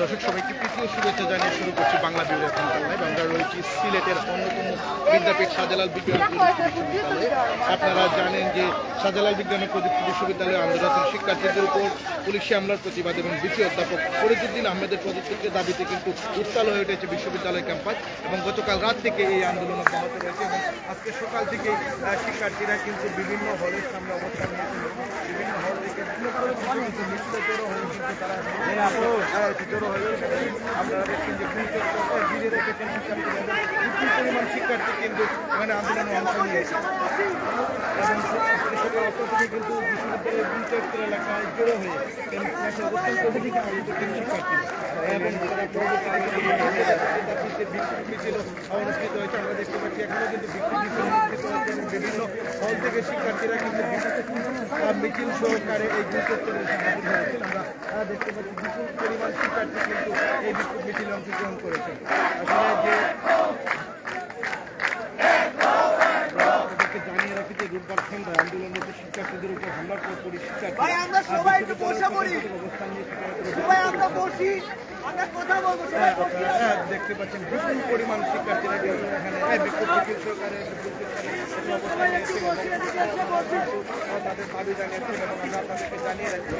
দর্শক সবাইকে প্রীতি ও শুভেচ্ছা জানিয়ে শুরু করছি বাংলা বিভাগ লাইভ। আমরা রয়েছি সিলেটের অন্যতম বিদ্যাপীঠ শাহজালাল বিজ্ঞান প্রযুক্তি বিশ্ববিদ্যালয়ে। আপনারা জানেন যে শাহজালাল বিজ্ঞান ও প্রযুক্তি বিশ্ববিদ্যালয়ে আন্দোলনরত শিক্ষার্থীদের উপর পুলিশি হামলার প্রতিবাদ এবং বিসি অধ্যাপক ফরিদুদ্দিন আহমেদের পদত্যাগের দাবিতে কিন্তু উত্তাল হয়ে উঠেছে বিশ্ববিদ্যালয় ক্যাম্পাস এবং গতকাল রাত থেকে এই আন্দোলন অব্যাহত রয়েছে এবং আজকে সকাল থেকে শিক্ষার্থীরা কিন্তু বিভিন্ন হলের সামনে অবস্থান নিয়েছিল। বিভিন্ন হল থেকে জড়ো হয়ে কিন্তু তারা জড়ো হয়ে আপনারা দেখছেন যে ঘিরে রেখেছেন শিক্ষার্থীরা। বিপুল পরিমাণ শিক্ষার্থী কিন্তু এখানে আন্দোলনে অংশ নিয়েছে এবং কিন্তু বিশ্ববিদ্যালয়ের বিশেষ এলাকায় জড়ো হয়ে অবস্থান করতে শিক্ষার্থী এবং মিছিল অনুষ্ঠিত হয়েছে। আমরা দেখতে পাচ্ছি এখনো কিন্তু অনুষ্ঠিত হচ্ছে এবং বিভিন্ন হল থেকে শিক্ষার্থীরা কিন্তু মিছিল সহকারে এই বিক্ষোভের হাজির হয়েছেন। আমরা দেখতে পাচ্ছি বিপুল পরিমাণ শিক্ষার্থী কিন্তু এই বিক্ষোভ মিছিলে অংশগ্রহণ করেছেন। আসলে যে জানিয়ে রাখি যে রোববার সন্ধ্যায় আন্দোলনরত শিক্ষার্থীদের উপর হামলার পর শিক্ষার্থী অবস্থান নিয়ে দেখতে পাচ্ছেন বিপুল পরিমাণ শিক্ষার্থীরা এখানে বিক্ষোভ সরকারের অবস্থান নিয়েছে তাদের দাবি জানিয়েছেন এবং আমরা আপনাদেরকে জানিয়ে রাখি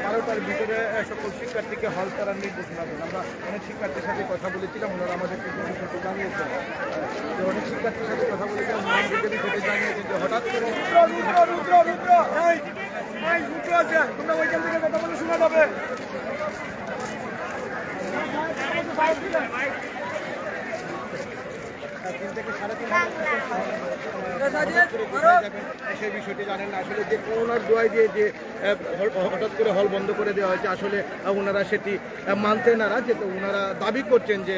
বারোটার ভিতরে সকল শিক্ষার্থীকে হল করার নির্দেশনা দেন। আমরা অনেক শিক্ষার্থীর সাথে কথা বলেছিলাম, ওনারা আমাদেরকে বিষয়টি জানিয়েছেন। অনেক শিক্ষার্থীর সাথে কথা বলেছিলাম, ওনারা বিষয়টি জানিয়েছেন যে হঠাৎ করে তোমরা ওইখান থেকে কথা বলে শোনা যাবে। সেই বিষয়টি জানেন না আসলে যে করোনার দোয়ায় যে হঠাৎ করে হল বন্ধ করে দেওয়া হয়েছে, আসলে ওনারা সেটি মানতে নারাজ। যেহেতু ওনারা দাবি করছেন যে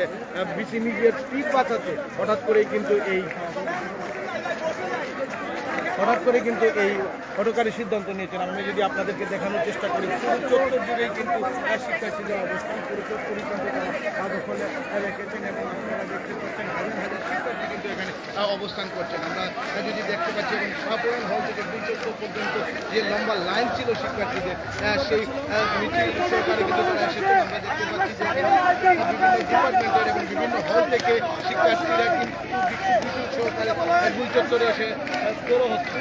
বিসি মিডিয়ার স্পিড বাঁচাতে হঠাৎ করেই কিন্তু এই হটকারী সিদ্ধান্ত নিয়েছেন। আমি যদি আপনাদেরকে দেখানোর চেষ্টা করি, চত্বর জুড়েই কিন্তু শিক্ষার্থীদের অবস্থান ফলে রেখেছেন এবং আপনারা দেখতে পাচ্ছেন হাজার হাজার শিক্ষার্থী কিন্তু এখানে অবস্থান করছেন। আমরা যদি দেখতে পাচ্ছি এবং শাহপুরান হল থেকে চত্বর পর্যন্ত যে লম্বা লাইন ছিল শিক্ষার্থীদের, সেই মিছিল সহকারে কিন্তু তারা এসেছেন। আমরা দেখতে পাচ্ছি যে বিভিন্ন ডিপার্টমেন্টের এবং বিভিন্ন হল থেকে শিক্ষার্থীরা কিন্তু মিছিল সহকারে ভুল চত্বরে এসে জড়ো হচ্ছে।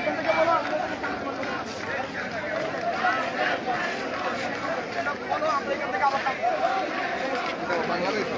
বাংলাদেশ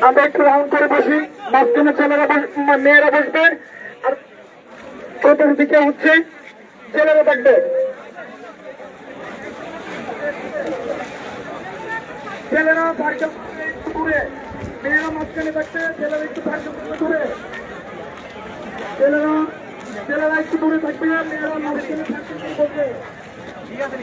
আমরা একটু রাউন্ড করে বসি, মাঝখানে ছেলেরা মেয়েরা বসবে, আর প্রথম দিকে হচ্ছে ছেলেরা থাকবে। ছেলেরা একটু দূরে, মেয়েরা মাঝখানে থাকবে, ছেলেরা একটু দূরে, ছেলেরা একটু দূরে থাকবে, মেয়েরা মাঝখানে থাকবে। ঠিক আছে